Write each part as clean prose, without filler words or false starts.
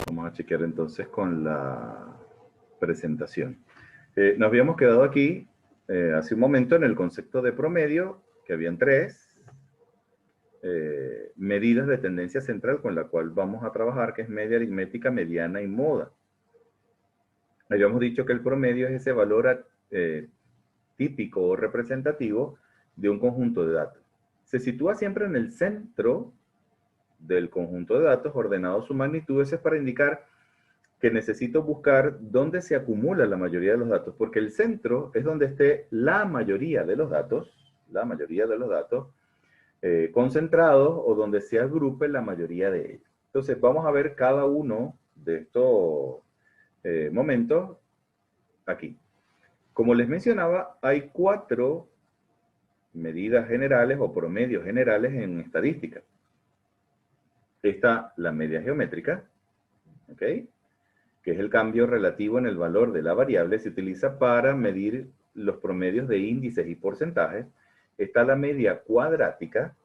Vamos a chequear entonces con la presentación. Nos habíamos quedado aquí hace un momento en el concepto de promedio, que habían tres medidas de tendencia central con la cual vamos a trabajar, que es media, aritmética, mediana y moda. Habíamos dicho que el promedio es ese valor típico o representativo de un conjunto de datos. Se sitúa siempre en el centro del conjunto de datos, ordenado su magnitud. Eso es para indicar que necesito buscar dónde se acumula la mayoría de los datos, porque el centro es donde esté la mayoría de los datos, concentrados, o donde se agrupe la mayoría de ellos. Entonces vamos a ver cada uno de estos momentos aquí. Como les mencionaba, hay 4 medidas generales o promedios generales en estadística. Está la media geométrica, ¿ok?, que es el cambio relativo en el valor de la variable. Se utiliza para medir los promedios de índices y porcentajes. Está la media cuadrática,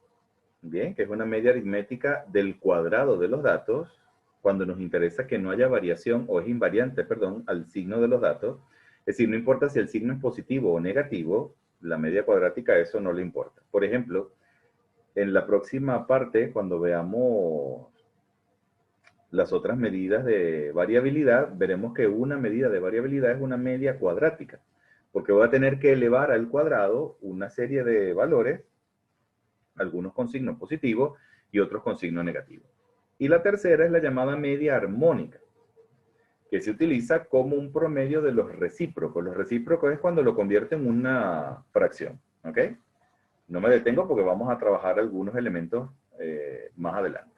bien, que es una media aritmética del cuadrado de los datos, cuando nos interesa que no haya variación, o es invariante, perdón, al signo de los datos. Es decir, no importa si el signo es positivo o negativo, la media cuadrática eso no le importa. Por ejemplo, en la próxima parte, cuando veamos las otras medidas de variabilidad, veremos que una medida de variabilidad es una media cuadrática, porque voy a tener que elevar al cuadrado una serie de valores, algunos con signo positivo y otros con signo negativo. Y la tercera es la llamada media armónica, que se utiliza como un promedio de los recíprocos. Los recíprocos es cuando lo convierte en una fracción, ¿ok? No me detengo porque vamos a trabajar algunos elementos más adelante.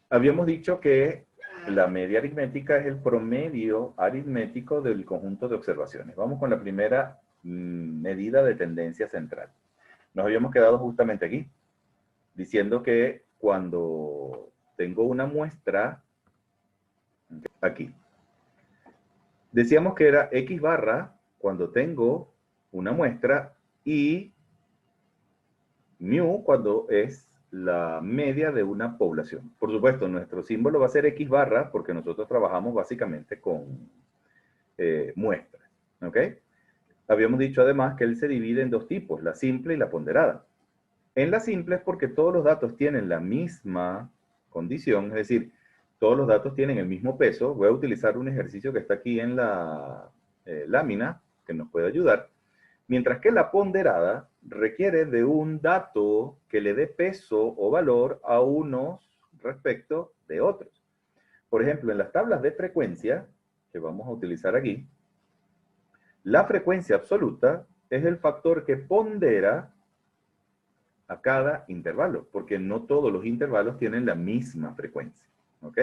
Habíamos dicho que la media aritmética es el promedio aritmético del conjunto de observaciones. Vamos con la primera medida de tendencia central. Nos habíamos quedado justamente aquí, diciendo que cuando tengo una muestra, aquí, decíamos que era X barra cuando tengo una muestra y mu cuando es la media de una población. Por supuesto, nuestro símbolo va a ser X barra porque nosotros trabajamos básicamente con muestras, ¿ok? Habíamos dicho además que él se divide en 2 tipos, la simple y la ponderada. En la simple es porque todos los datos tienen la misma condición, es decir, todos los datos tienen el mismo peso. Voy a utilizar un ejercicio que está aquí en la lámina, que nos puede ayudar. Mientras que la ponderada requiere de un dato que le dé peso o valor a unos respecto de otros. Por ejemplo, en las tablas de frecuencia, que vamos a utilizar aquí, la frecuencia absoluta es el factor que pondera a cada intervalo, porque no todos los intervalos tienen la misma frecuencia, ¿ok?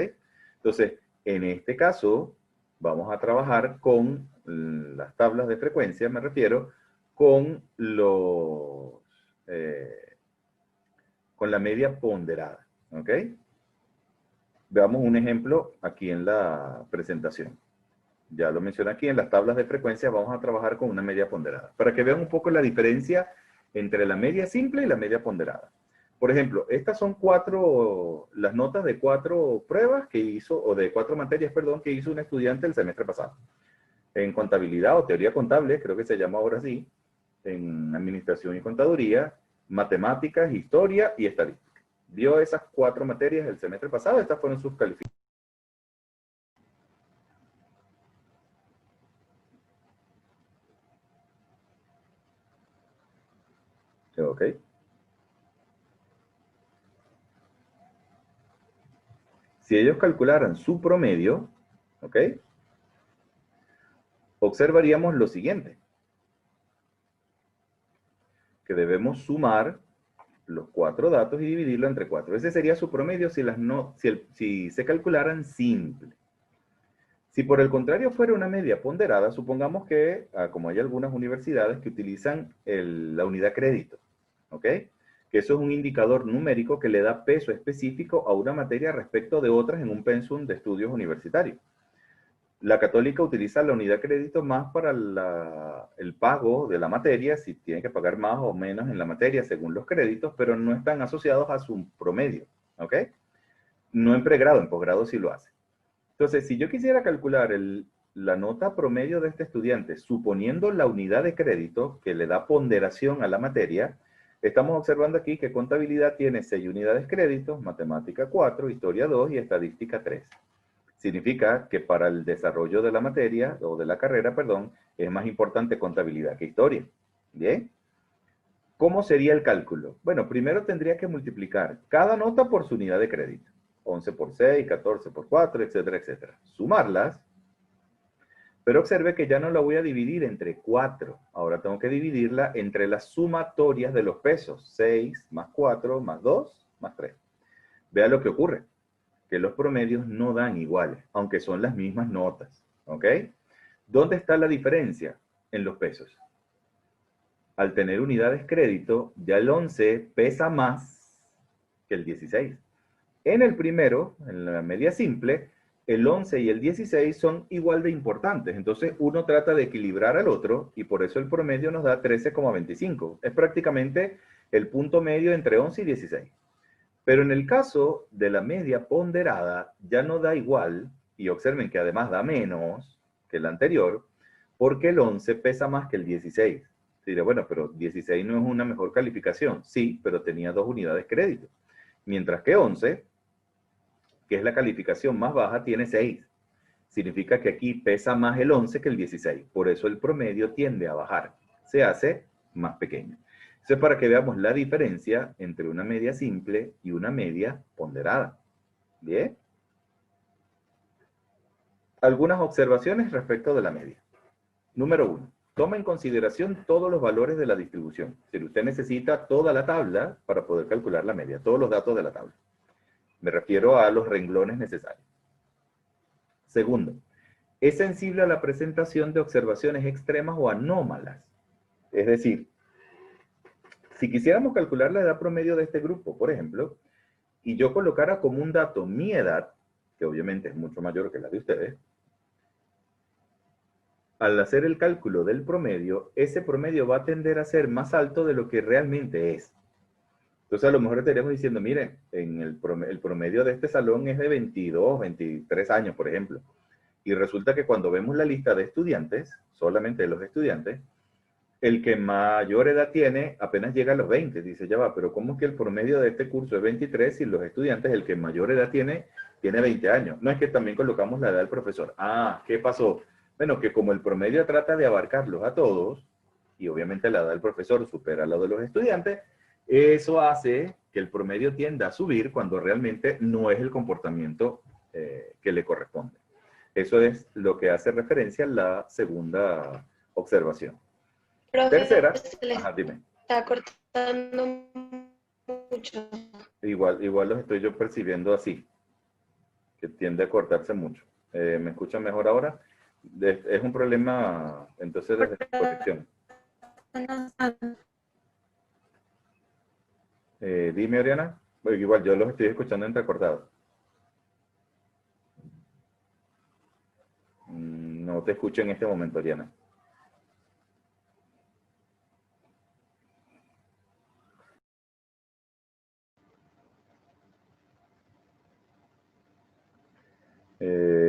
Entonces, en este caso, vamos a trabajar con las tablas de frecuencia, me refiero, con la media ponderada, ¿ok? Veamos un ejemplo aquí en la presentación. Ya lo mencioné aquí, en las tablas de frecuencia vamos a trabajar con una media ponderada, para que vean un poco la diferencia entre la media simple y la media ponderada. Por ejemplo, estas son las notas de 4 pruebas que hizo, o de 4 materias, perdón, que hizo un estudiante el semestre pasado. En contabilidad o teoría contable, creo que se llama ahora así, en administración y contaduría, matemáticas, historia y estadística. Dio esas 4 materias el semestre pasado, estas fueron sus calificaciones. Ok. Si ellos calcularan su promedio, ¿ok?, observaríamos lo siguiente, que debemos sumar los 4 datos y dividirlo entre 4. Ese sería su promedio si se calcularan simple. Si por el contrario fuera una media ponderada, supongamos que, como hay algunas universidades que utilizan la unidad crédito, ¿ok?, que eso es un indicador numérico que le da peso específico a una materia respecto de otras en un pensum de estudios universitarios. La Católica utiliza la unidad crédito más para el pago de la materia, si tiene que pagar más o menos en la materia según los créditos, pero no están asociados a su promedio, ¿ok? No en pregrado, en posgrado sí lo hace. Entonces, si yo quisiera calcular la nota promedio de este estudiante, suponiendo la unidad de crédito que le da ponderación a la materia, estamos observando aquí que contabilidad tiene 6 unidades de crédito, matemática 4, historia 2 y estadística 3. Significa que para el desarrollo de la materia, o de la carrera, perdón, es más importante contabilidad que historia. ¿Bien? ¿Cómo sería el cálculo? Bueno, primero tendría que multiplicar cada nota por su unidad de crédito. 11 por 6, 14 por 4, etcétera, etcétera. Sumarlas, pero observe que ya no la voy a dividir entre 4. Ahora tengo que dividirla entre las sumatorias de los pesos. 6 más 4 más 2 más 3. Vea lo que ocurre, que los promedios no dan iguales, aunque son las mismas notas. ¿Ok? ¿Dónde está la diferencia? En los pesos. Al tener unidades crédito, ya el 11 pesa más que el 16. En el primero, en la media simple, el 11 y el 16 son igual de importantes. Entonces, uno trata de equilibrar al otro y por eso el promedio nos da 13,25. Es prácticamente el punto medio entre 11 y 16. Pero en el caso de la media ponderada, ya no da igual, y observen que además da menos que el anterior, porque el 11 pesa más que el 16. Diré, bueno, pero 16 no es una mejor calificación. Sí, pero tenía 2 unidades de crédito. Mientras que 11, que es la calificación más baja, tiene 6. Significa que aquí pesa más el 11 que el 16. Por eso el promedio tiende a bajar. Se hace más pequeño. Eso es para que veamos la diferencia entre una media simple y una media ponderada. ¿Bien? Algunas observaciones respecto de la media. Número 1. Toma en consideración todos los valores de la distribución. Si usted necesita toda la tabla para poder calcular la media, todos los datos de la tabla. Me refiero a los renglones necesarios. Segundo, es sensible a la presentación de observaciones extremas o anómalas. Es decir, si quisiéramos calcular la edad promedio de este grupo, por ejemplo, y yo colocara como un dato mi edad, que obviamente es mucho mayor que la de ustedes, al hacer el cálculo del promedio, ese promedio va a tender a ser más alto de lo que realmente es. Entonces a lo mejor estaríamos diciendo, miren, el promedio de este salón es de 22, 23 años, por ejemplo. Y resulta que cuando vemos la lista de estudiantes, solamente de los estudiantes, el que mayor edad tiene apenas llega a los 20. Dice, ya va, pero ¿cómo es que el promedio de este curso es 23 y los estudiantes, el que mayor edad tiene 20 años? No es que también colocamos la edad del profesor. Ah, ¿qué pasó? Bueno, que como el promedio trata de abarcarlos a todos, y obviamente la edad del profesor supera la de los estudiantes, eso hace que el promedio tienda a subir cuando realmente no es el comportamiento que le corresponde. Eso es lo que hace referencia a la segunda observación. Profe, Tercera, se le dime. está cortando mucho. Igual los estoy yo percibiendo así, que tiende a cortarse mucho. ¿Me escuchan mejor ahora? Es un problema, entonces, de desconexión. Dime, Oriana. Bueno, igual yo los estoy escuchando entrecortados. No te escucho en este momento, Oriana.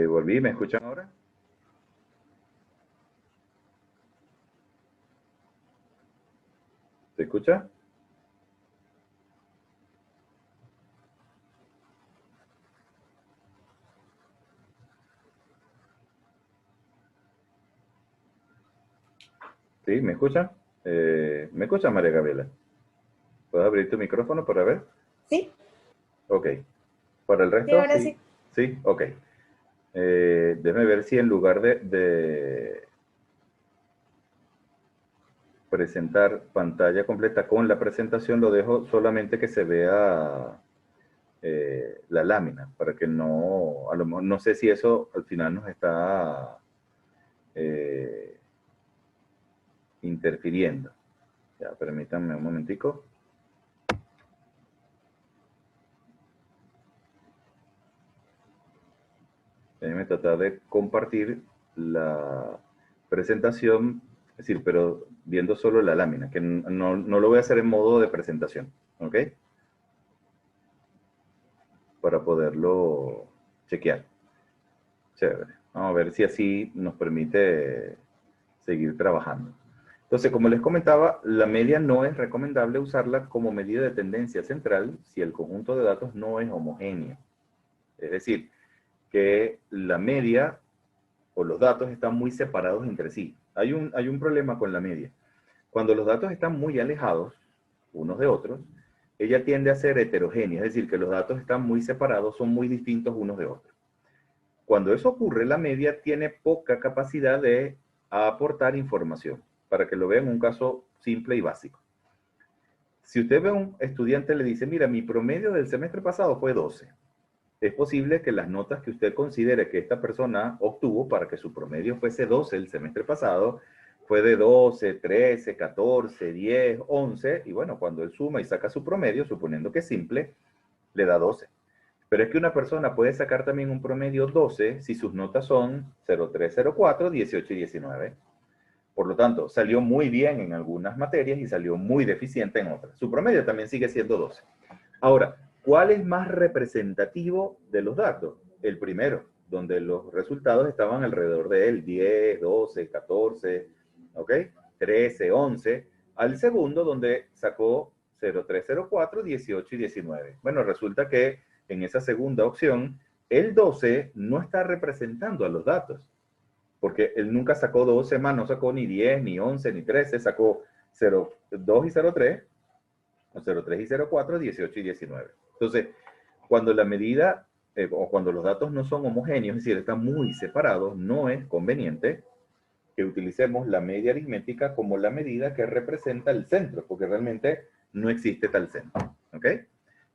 Volví, ¿me escuchan ahora? ¿Se escucha? ¿Sí? ¿Me escuchan? ¿Me escuchan, María Gabriela? ¿Puedes abrir tu micrófono para ver? ¿Sí? Ok. ¿Para el Sí, resto? ahora sí. Sí, ok. Déjame ver si en lugar de presentar pantalla completa con la presentación, lo dejo solamente que se vea la lámina, para que no, a lo mejor, no sé si eso al final nos está interfiriendo. Ya, permítanme un momentico. Déjenme tratar de compartir la presentación, es decir, pero viendo solo la lámina, que no lo voy a hacer en modo de presentación, ¿ok? Para poderlo chequear. Chévere. Vamos a ver si así nos permite seguir trabajando. Entonces, como les comentaba, la media no es recomendable usarla como medida de tendencia central si el conjunto de datos no es homogéneo. Es decir, que la media o los datos están muy separados entre sí. Hay un problema con la media. Cuando los datos están muy alejados unos de otros, ella tiende a ser heterogénea, es decir, que los datos están muy separados, son muy distintos unos de otros. Cuando eso ocurre, la media tiene poca capacidad de aportar información. Para que lo vean un caso simple y básico. Si usted ve a un estudiante y le dice, mira, mi promedio del semestre pasado fue 12, es posible que las notas que usted considere que esta persona obtuvo para que su promedio fuese 12 el semestre pasado, fue de 12, 13, 14, 10, 11, y bueno, cuando él suma y saca su promedio, suponiendo que es simple, le da 12. Pero es que una persona puede sacar también un promedio 12 si sus notas son 03, 04, 18 y 19. Por lo tanto, salió muy bien en algunas materias y salió muy deficiente en otras. Su promedio también sigue siendo 12. Ahora, ¿cuál es más representativo de los datos? El primero, donde los resultados estaban alrededor de él, 10, 12, 14, ¿ok? 13, 11. Al segundo, donde sacó 03, 04, 18 y 19. Bueno, resulta que en esa segunda opción, el 12 no está representando a los datos, porque él nunca sacó 12 más, no sacó ni 10, ni 11, ni 13, sacó 2 y 03, o 03 y 04, 18 y 19. Entonces, cuando la medida o cuando los datos no son homogéneos, es decir, están muy separados, no es conveniente que utilicemos la media aritmética como la medida que representa el centro, porque realmente no existe tal centro. ¿Ok?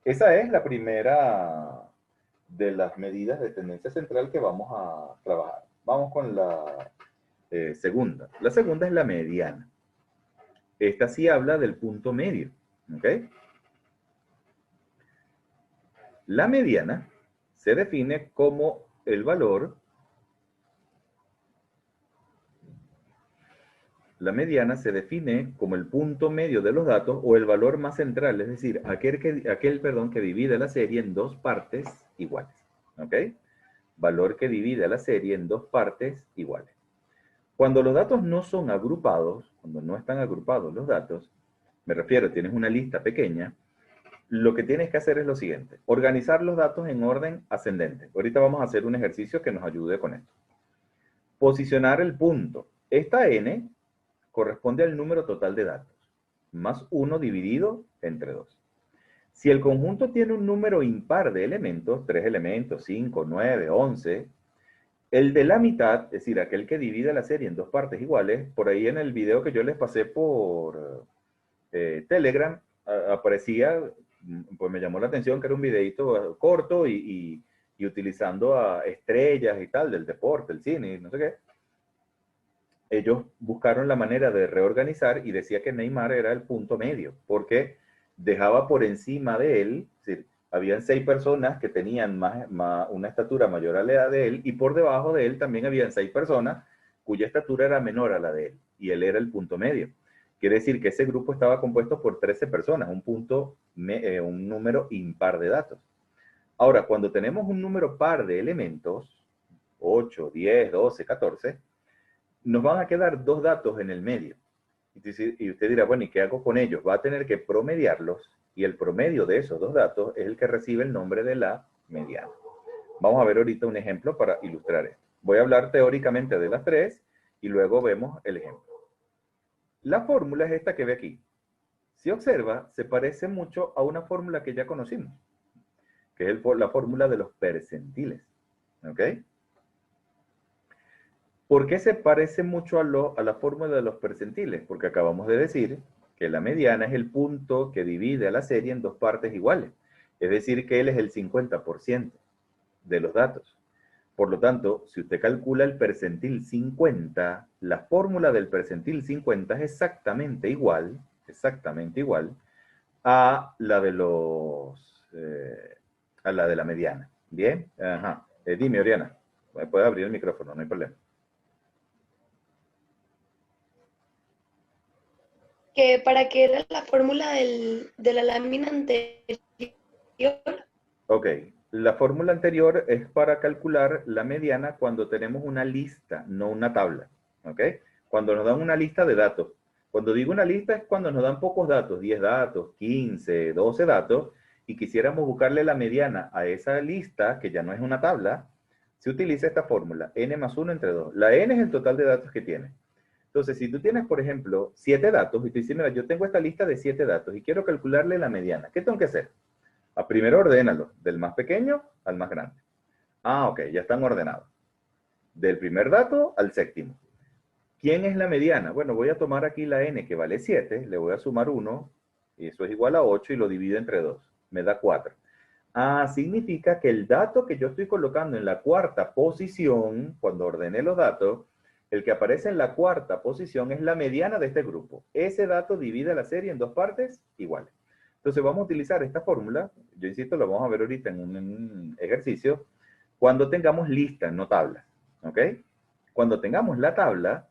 Esa es la primera de las medidas de tendencia central que vamos a trabajar. Vamos con la segunda. La segunda es la mediana. Esta sí habla del punto medio. ¿Ok? La mediana se define como el valor. La mediana se define como el punto medio de los datos o el valor más central, es decir, aquel que divide la serie en dos partes iguales. ¿Ok? Valor que divide la serie en dos partes iguales. Cuando los datos no son agrupados, cuando no están agrupados los datos, me refiero, tienes una lista pequeña, lo que tienes que hacer es lo siguiente, organizar los datos en orden ascendente. Ahorita vamos a hacer un ejercicio que nos ayude con esto. Posicionar el punto. Esta n corresponde al número total de datos, más 1 dividido entre 2. Si el conjunto tiene un número impar de elementos, 3 elementos, 5, 9, 11, el de la mitad, es decir, aquel que divide la serie en dos partes iguales, por ahí en el video que yo les pasé por Telegram, aparecía, pues me llamó la atención que era un videito corto y utilizando a estrellas y tal del deporte, el cine, y no sé qué. Ellos buscaron la manera de reorganizar y decía que Neymar era el punto medio, porque dejaba por encima de él, es decir, habían 6 personas que tenían una estatura mayor a la edad de él, y por debajo de él también habían 6 personas cuya estatura era menor a la de él, y él era el punto medio. Quiere decir que ese grupo estaba compuesto por 13 personas, un número impar de datos. Ahora, cuando tenemos un número par de elementos, 8, 10, 12, 14, nos van a quedar dos datos en el medio. Y usted dirá, bueno, ¿y qué hago con ellos? Va a tener que promediarlos, y el promedio de esos dos datos es el que recibe el nombre de la mediana. Vamos a ver ahorita un ejemplo para ilustrar esto. Voy a hablar teóricamente de las tres y luego vemos el ejemplo. La fórmula es esta que ve aquí. Si observa, se parece mucho a una fórmula que ya conocimos, que es la fórmula de los percentiles. ¿Ok? ¿Por qué se parece mucho a la fórmula de los percentiles? Porque acabamos de decir que la mediana es el punto que divide a la serie en dos partes iguales. Es decir, que él es el 50% de los datos. Por lo tanto, si usted calcula el percentil 50, la fórmula del percentil 50 es exactamente igual a la de la mediana. ¿Bien? Ajá. Dime, Oriana. Puede abrir el micrófono, no hay problema. Que para qué era la fórmula de la lámina anterior. Ok, La fórmula anterior es para calcular la mediana cuando tenemos una lista, no una tabla. ¿Ok? Cuando nos dan una lista de datos. Cuando digo una lista es cuando nos dan pocos datos, 10 datos, 15, 12 datos, y quisiéramos buscarle la mediana a esa lista, que ya no es una tabla, se utiliza esta fórmula, n más 1 entre 2. La n es el total de datos que tiene. Entonces, si tú tienes, por ejemplo, 7 datos, y tú dices, mira, yo tengo esta lista de 7 datos y quiero calcularle la mediana, ¿qué tengo que hacer? Primero ordénalo, del más pequeño al más grande. Ah, ok, ya están ordenados. Del primer dato al séptimo. ¿Quién es la mediana? Bueno, voy a tomar aquí la n que vale 7, le voy a sumar 1, y eso es igual a 8, y lo divido entre 2. Me da 4. Ah, significa que el dato que yo estoy colocando en la cuarta posición, cuando ordene los datos, el que aparece en la cuarta posición es la mediana de este grupo. Ese dato divide la serie en dos partes iguales. Entonces vamos a utilizar esta fórmula, yo insisto, lo vamos a ver ahorita en un ejercicio, cuando tengamos listas, no tablas, ¿ok? Cuando tengamos la tabla,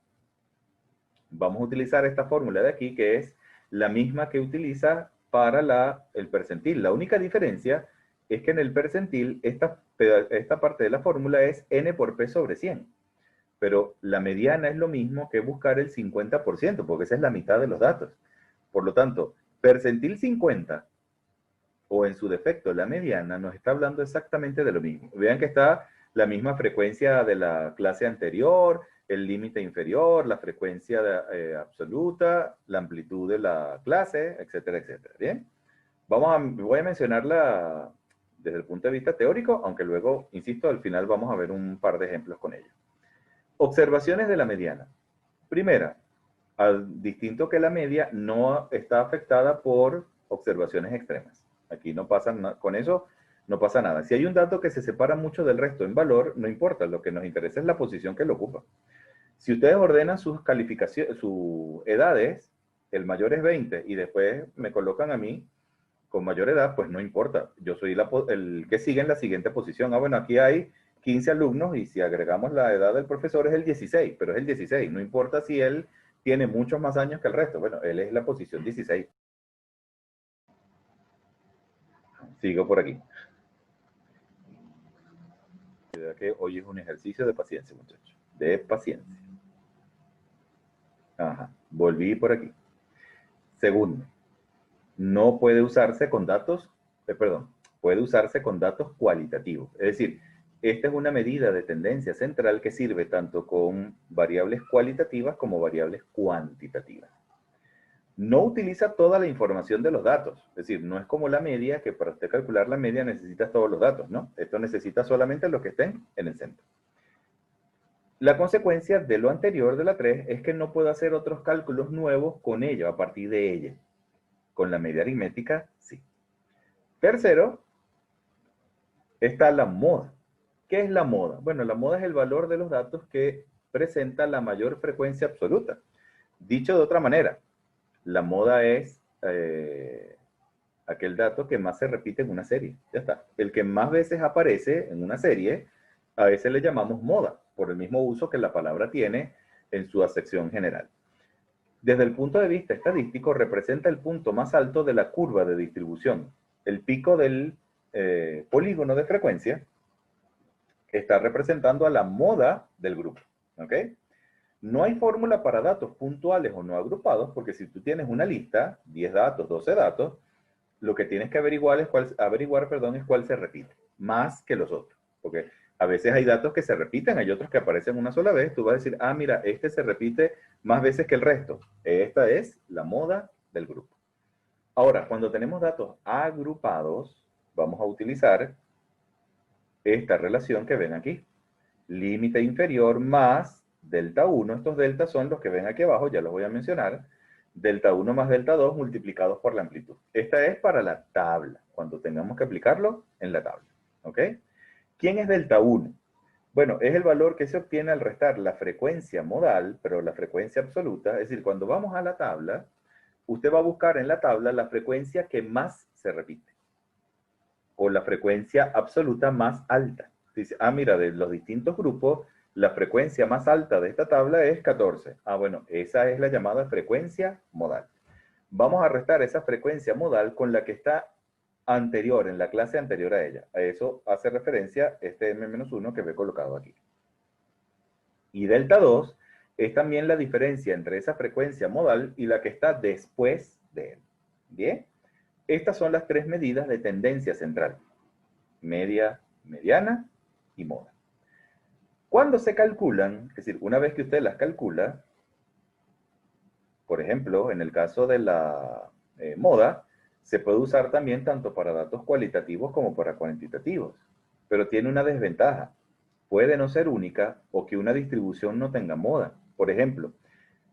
vamos a utilizar esta fórmula de aquí, que es la misma que utiliza para el percentil. La única diferencia es que en el percentil, esta parte de la fórmula es n por p sobre 100. Pero la mediana es lo mismo que buscar el 50%, porque esa es la mitad de los datos. Por lo tanto, percentil 50, o en su defecto la mediana, nos está hablando exactamente de lo mismo. Vean que está la misma frecuencia de la clase anterior, el límite inferior, la frecuencia absoluta, la amplitud de la clase, etcétera, etcétera. ¿Bien? Voy a mencionarla desde el punto de vista teórico, aunque luego, insisto, al final vamos a ver un par de ejemplos con ello. Observaciones de la mediana. Primera, al distinto que la media, no está afectada por observaciones extremas. Aquí no pasa nada, con eso no pasa nada. Si hay un dato que se separa mucho del resto en valor, no importa, lo que nos interesa es la posición que lo ocupa. Si ustedes ordenan sus calificaciones, sus edades, el mayor es 20 y después me colocan a mí con mayor edad, pues no importa. Yo soy el que sigue en la siguiente posición. Ah, bueno, aquí hay 15 alumnos y si agregamos la edad del profesor es el 16, pero es el 16. No importa si él tiene muchos más años que el resto. Bueno, él es la posición 16. Sigo por aquí. Que hoy es un ejercicio de paciencia, muchachos. De paciencia. Ajá. Volví por aquí. Segundo, no puede usarse con datos, puede usarse con datos cualitativos. Es decir, esta es una medida de tendencia central que sirve tanto con variables cualitativas como variables cuantitativas. No utiliza toda la información de los datos. Es decir, no es como la media, que para usted calcular la media necesita todos los datos, ¿no? Esto necesita solamente los que estén en el centro. La consecuencia de lo anterior de la 3 es que no puedo hacer otros cálculos nuevos con ello, a partir de ella. Con la media aritmética, sí. Tercero, está la moda. ¿Qué es la moda? Bueno, la moda es el valor de los datos que presenta la mayor frecuencia absoluta. Dicho de otra manera, la moda es aquel dato que más se repite en una serie. Ya está. El que más veces aparece en una serie, a veces le llamamos moda, por el mismo uso que la palabra tiene en su acepción general. Desde el punto de vista estadístico, representa el punto más alto de la curva de distribución. El pico del polígono de frecuencia está representando a la moda del grupo. ¿Ok? No hay fórmula para datos puntuales o no agrupados, porque si tú tienes una lista, 10 datos, 12 datos, lo que tienes que averiguar es cuál se repite, más que los otros. Porque a veces hay datos que se repiten, hay otros que aparecen una sola vez. Tú vas a decir, ah, mira, este se repite más veces que el resto. Esta es la moda del grupo. Ahora, cuando tenemos datos agrupados, vamos a utilizar esta relación que ven aquí. Límite inferior más delta 1. Estos deltas son los que ven aquí abajo, ya los voy a mencionar. Delta 1 más delta 2 multiplicados por la amplitud. Esta es para la tabla, cuando tengamos que aplicarlo en la tabla. ¿Ok? ¿Quién es delta 1? Bueno, es el valor que se obtiene al restar la frecuencia modal, pero la frecuencia absoluta. Es decir, cuando vamos a la tabla, usted va a buscar en la tabla la frecuencia que más se repite. O la frecuencia absoluta más alta. Dice, ah, mira, de los distintos grupos, la frecuencia más alta de esta tabla es 14. Ah, bueno, esa es la llamada frecuencia modal. Vamos a restar esa frecuencia modal con la que está anterior, en la clase anterior a ella. A eso hace referencia este m-1 que ve colocado aquí. Y delta 2 es también la diferencia entre esa frecuencia modal y la que está después de él. Bien, estas son las tres medidas de tendencia central: media, mediana y moda. Cuando se calculan, es decir, una vez que usted las calcula, por ejemplo, en el caso de la moda, se puede usar también tanto para datos cualitativos como para cuantitativos, pero tiene una desventaja. Puede no ser única o que una distribución no tenga moda. Por ejemplo,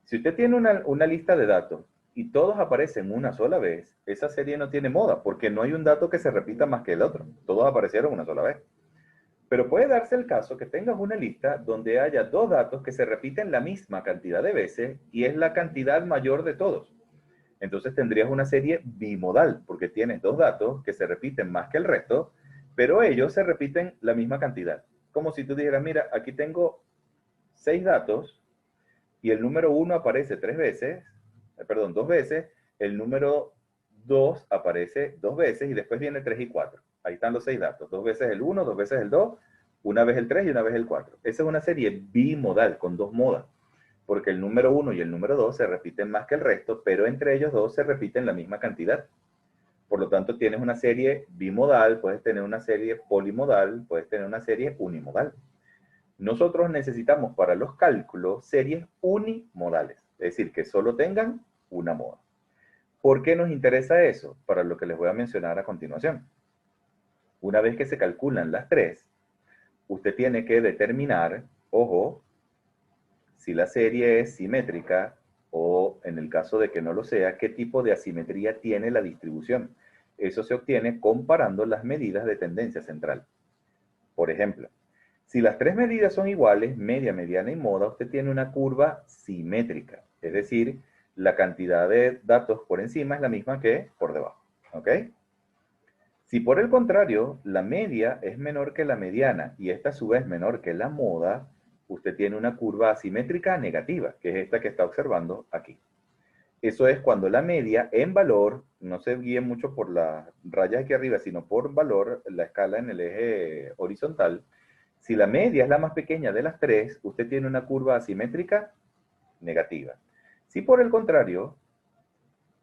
si usted tiene una lista de datos y todos aparecen una sola vez, esa serie no tiene moda, porque no hay un dato que se repita más que el otro. Todos aparecieron una sola vez. Pero puede darse el caso que tengas una lista donde haya dos datos que se repiten la misma cantidad de veces y es la cantidad mayor de todos. Entonces tendrías una serie bimodal, porque tienes dos datos que se repiten más que el resto, pero ellos se repiten la misma cantidad. Como si tú dijeras, mira, aquí tengo 6 datos y el número 1 aparece 3 veces, perdón, 2 veces, el número 2 aparece 2 veces y después viene 3 y 4. Ahí están los 6 datos, 2 veces el 1, 2 veces el 2, una vez el 3 y una vez el 4. Esa es una serie bimodal, con dos modas, porque el número 1 y el número 2 se repiten más que el resto, pero entre ellos dos se repiten la misma cantidad. Por lo tanto, tienes una serie bimodal, puedes tener una serie polimodal, puedes tener una serie unimodal. Nosotros necesitamos para los cálculos series unimodales, es decir, que solo tengan una moda. ¿Por qué nos interesa eso? Para lo que les voy a mencionar a continuación. Una vez que se calculan las tres, usted tiene que determinar, ojo, si la serie es simétrica o, en el caso de que no lo sea, qué tipo de asimetría tiene la distribución. Eso se obtiene comparando las medidas de tendencia central. Por ejemplo, si las tres medidas son iguales, media, mediana y moda, usted tiene una curva simétrica. Es decir, la cantidad de datos por encima es la misma que por debajo. ¿Ok? Si por el contrario, la media es menor que la mediana y esta a su vez menor que la moda, usted tiene una curva asimétrica negativa, que es esta que está observando aquí. Eso es cuando la media en valor, no se guíe mucho por las rayas aquí arriba, sino por valor, la escala en el eje horizontal. Si la media es la más pequeña de las tres, usted tiene una curva asimétrica negativa. Si por el contrario,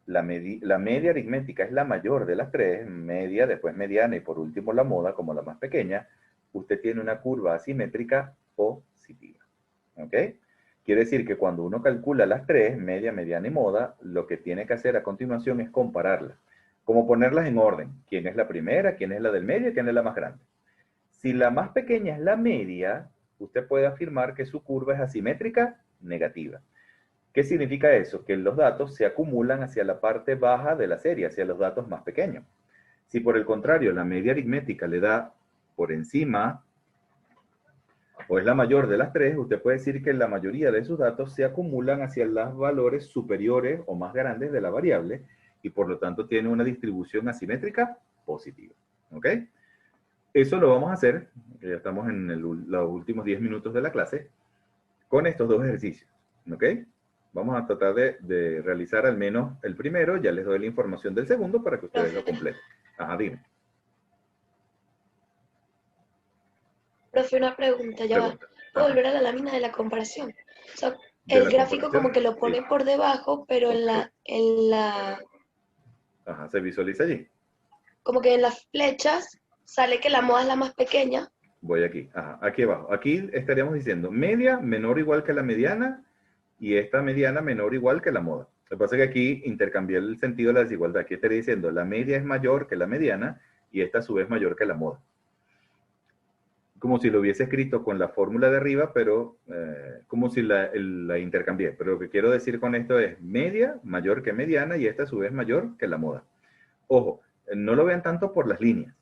la media aritmética es la mayor de las tres, media, después mediana y por último la moda como la más pequeña, usted tiene una curva asimétrica positiva. ¿Ok? Quiere decir que cuando uno calcula las tres, media, mediana y moda, lo que tiene que hacer a continuación es compararlas. Como ponerlas en orden. ¿Quién es la primera? ¿Quién es la del medio? ¿Quién es la más grande? Si la más pequeña es la media, usted puede afirmar que su curva es asimétrica negativa. ¿Qué significa eso? Que los datos se acumulan hacia la parte baja de la serie, hacia los datos más pequeños. Si por el contrario la media aritmética le da por encima o es la mayor de las tres, usted puede decir que la mayoría de sus datos se acumulan hacia los valores superiores o más grandes de la variable y por lo tanto tiene una distribución asimétrica positiva. ¿Ok? Eso lo vamos a hacer, ya estamos en los últimos 10 minutos de la clase, con estos dos ejercicios. ¿Ok? Vamos a tratar de realizar al menos el primero, ya les doy la información del segundo para que ustedes lo completen. Ajá, dime. Profe, una pregunta, ya va. Pregunta. ¿Puedo Ajá. volver a la lámina de la comparación? O sea, De el la gráfico como comparación. que lo Sí. pone por debajo, pero Ajá, se visualiza allí. como que en las flechas sale que la moda es la más pequeña. Voy aquí. Ajá, aquí abajo. Aquí estaríamos diciendo media menor o igual que la mediana y esta mediana menor o igual que la moda. Lo que pasa es que aquí intercambié el sentido de la desigualdad. Aquí estaría diciendo la media es mayor que la mediana y esta a su vez mayor que la moda. Como si lo hubiese escrito con la fórmula de arriba, pero como si la intercambié. Pero lo que quiero decir con esto es media mayor que mediana y esta a su vez mayor que la moda. Ojo, no lo vean tanto por las líneas,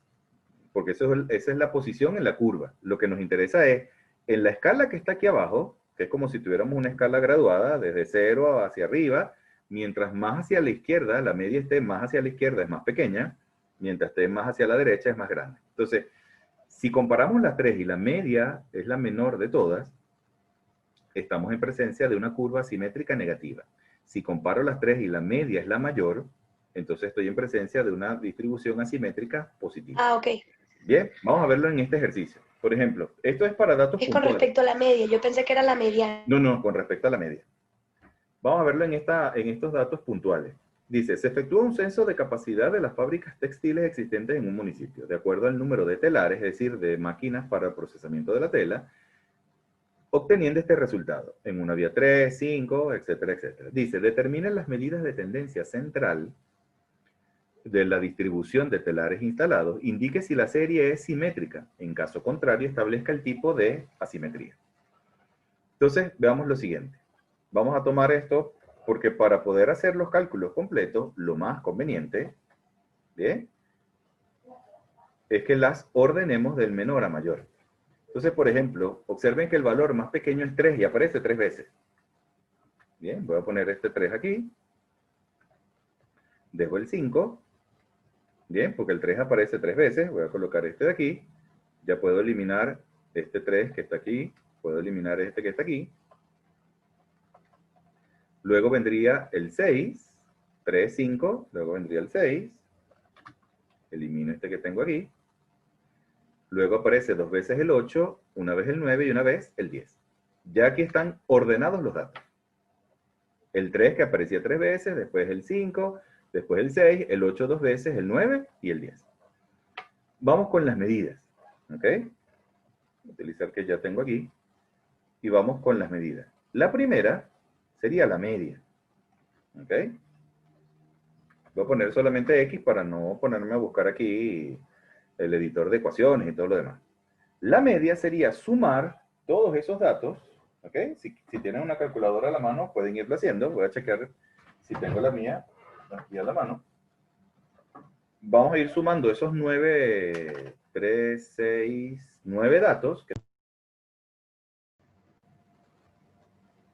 porque esa es la posición en la curva. Lo que nos interesa es, en la escala que está aquí abajo, que es como si tuviéramos una escala graduada, desde 0 hacia arriba, mientras más hacia la izquierda, la media esté más hacia la izquierda, es más pequeña, mientras esté más hacia la derecha, es más grande. Entonces, si comparamos las tres y la media es la menor de todas, estamos en presencia de una curva asimétrica negativa. Si comparo las tres y la media es la mayor, entonces estoy en presencia de una distribución asimétrica positiva. Ah, ok. Bien, vamos a verlo en este ejercicio. Por ejemplo, esto es para datos Es con puntuales. respecto a la media. Yo pensé que era la mediana. No, con respecto a la media. Vamos a verlo en estos datos puntuales. Dice, se efectúa un censo de capacidad de las fábricas textiles existentes en un municipio, de acuerdo al número de telares, es decir, de máquinas para el procesamiento de la tela, obteniendo este resultado. En una había 3, 5, etcétera, etcétera. Dice, determinen las medidas de tendencia central de la distribución de telares instalados, indique si la serie es simétrica. En caso contrario, establezca el tipo de asimetría. Entonces, veamos lo siguiente. Vamos a tomar esto porque para poder hacer los cálculos completos, lo más conveniente, ¿bien?, es que las ordenemos del menor a mayor. Entonces, por ejemplo, observen que el valor más pequeño es 3 y aparece 3 veces. Bien, voy a poner este 3 aquí. Dejo el 5. Bien, porque el 3 aparece 3 veces. Voy a colocar este de aquí. Ya puedo eliminar este 3 que está aquí. Puedo eliminar este que está aquí. Luego vendría el 6. 3, 5. Luego vendría el 6. Elimino este que tengo aquí. Luego aparece 2 veces el 8, una vez el 9 y una vez el 10. Ya aquí están ordenados los datos. El 3 que aparecía 3 veces, después el 5, después el 6, el 8 2 veces, el 9 y el 10. Vamos con las medidas. ¿Ok? Voy a utilizar que ya tengo aquí. Y vamos con las medidas. La primera sería la media. ¿Ok? Voy a poner solamente X para no ponerme a buscar aquí el editor de ecuaciones y todo lo demás. La media sería sumar todos esos datos, ¿ok? Si tienen una calculadora a la mano, pueden irlo haciendo. Voy a checar si tengo la mía aquí a la mano. Vamos a ir sumando esos 9, 3, 6, 9 datos.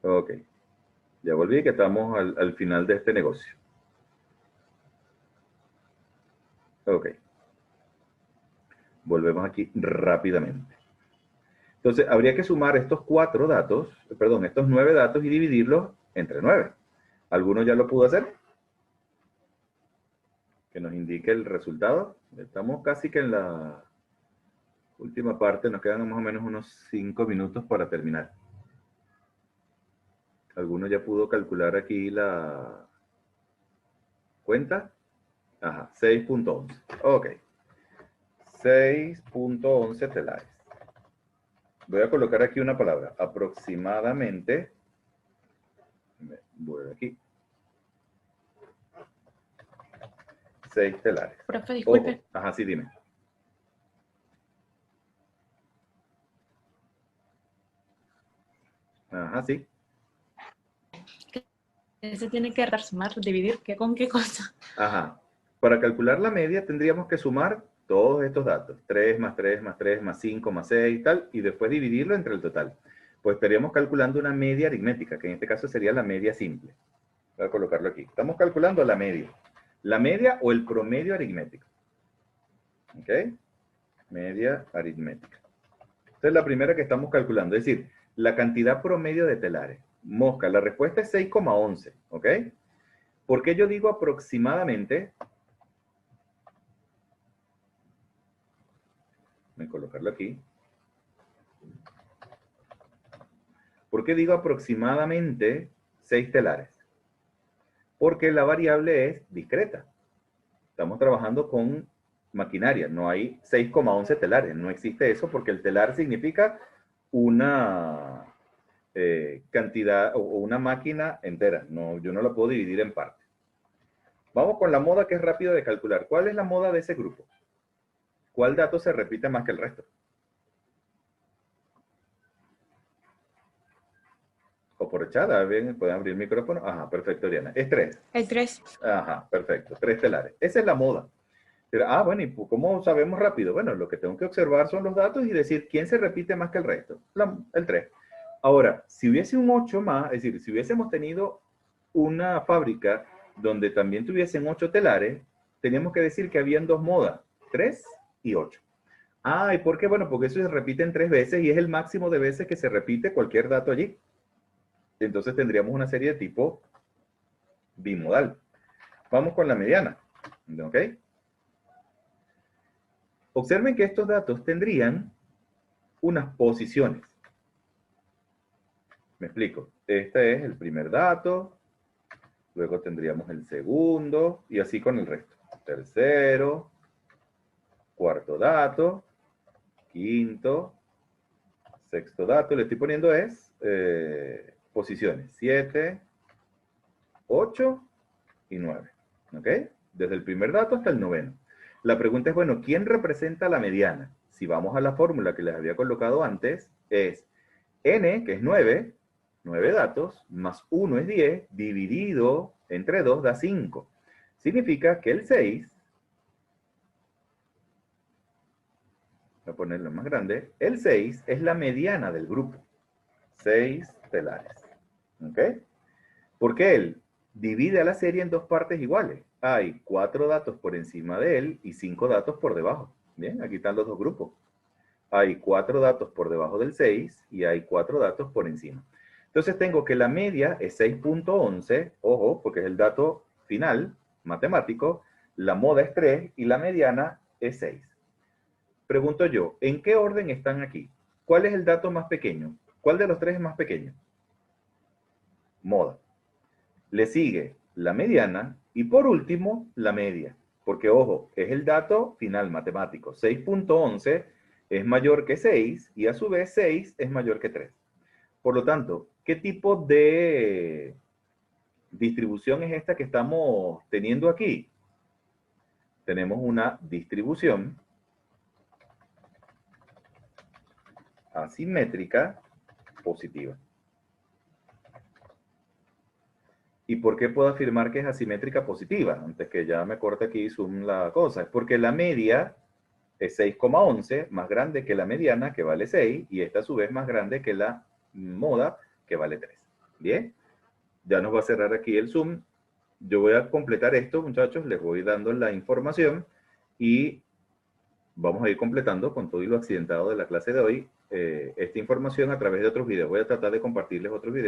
Ok. Ya volví que estamos al final de este negocio. Ok. Volvemos aquí rápidamente. Entonces, habría que sumar estos 9 datos y dividirlos entre 9. ¿Alguno ya lo pudo hacer? Que nos indique el resultado. Estamos casi que en la última parte, nos quedan más o menos unos 5 minutos para terminar. ¿Alguno ya pudo calcular aquí la cuenta? Ajá, 6.11. Ok. 6.11 telares. Voy a colocar aquí una palabra. Aproximadamente. Voy aquí. 6 telares. Profe, disculpe. Ojo. Ajá, sí, dime. Ajá, sí. Se tiene que sumar, dividir, ¿qué con qué cosa? Ajá. Para calcular la media tendríamos que sumar todos estos datos. 3 más 3 más 3 más 5 más 6 y tal, y después dividirlo entre el total. Pues estaríamos calculando una media aritmética, que en este caso sería la media simple. Voy a colocarlo aquí. Estamos calculando la media. La media o el promedio aritmético. ¿Ok? Media aritmética. Esta es la primera que estamos calculando, es decir, la cantidad promedio de telares. Mosca, la respuesta es 6,11, ¿ok? ¿Por qué yo digo aproximadamente? Voy a colocarlo aquí. ¿Por qué digo aproximadamente 6 telares? Porque la variable es discreta. Estamos trabajando con maquinaria, no hay 6,11 telares, no existe eso porque el telar significa una cantidad o una máquina entera, no, yo no la puedo dividir en partes. Vamos con la moda que es rápido de calcular. ¿Cuál es la moda de ese grupo? ¿Cuál dato se repite más que el resto? O por echada, ¿bien? ¿Pueden abrir el micrófono? Ajá, perfecto, Diana. Es 3. El 3. Ajá, perfecto. 3 telares. Esa es la moda. Pero, bueno, ¿y cómo sabemos rápido? Bueno, lo que tengo que observar son los datos y decir quién se repite más que el resto. El 3. Ahora, si hubiese un 8 más, es decir, si hubiésemos tenido una fábrica donde también tuviesen 8 telares, teníamos que decir que habían 2 modas, 3 y 8. ¿Y por qué? Bueno, porque eso se repite en 3 veces y es el máximo de veces que se repite cualquier dato allí. Entonces tendríamos una serie de tipo bimodal. Vamos con la mediana. ¿Ok? Observen que estos datos tendrían unas posiciones. Me explico. Este es el primer dato, luego tendríamos el segundo, y así con el resto. Tercero, cuarto dato, quinto, sexto dato. Le estoy poniendo posiciones. 7, 8 y 9. ¿Ok? Desde el primer dato hasta el noveno. La pregunta es, bueno, ¿quién representa la mediana? Si vamos a la fórmula que les había colocado antes, es n, que es 9 datos, más 1 es 10, dividido entre 2 da 5. Significa que el 6, voy a ponerlo más grande, el 6 es la mediana del grupo. 6 telares. ¿Ok? Porque él divide a la serie en dos partes iguales. Hay 4 datos por encima de él y 5 datos por debajo. Bien, aquí están los dos grupos. Hay 4 datos por debajo del 6 y hay 4 datos por encima. Entonces tengo que la media es 6.11, ojo, porque es el dato final, matemático, la moda es 3 y la mediana es 6. Pregunto yo, ¿en qué orden están aquí? ¿Cuál es el dato más pequeño? ¿Cuál de los tres es más pequeño? Moda. Le sigue la mediana y por último la media. Porque, ojo, es el dato final matemático. 6.11 es mayor que 6 y a su vez 6 es mayor que 3. Por lo tanto, ¿qué tipo de distribución es esta que estamos teniendo aquí? Tenemos una distribución asimétrica positiva. ¿Y por qué puedo afirmar que es asimétrica positiva? Antes que ya me corte aquí zoom la cosa. Es porque la media es 6,11, más grande que la mediana, que vale 6, y esta a su vez más grande que la moda, que vale 3. Bien, ya nos va a cerrar aquí el zoom. Yo voy a completar esto, muchachos, les voy dando la información y vamos a ir completando con todo y lo accidentado de la clase de hoy esta información a través de otros videos. Voy a tratar de compartirles otros videos.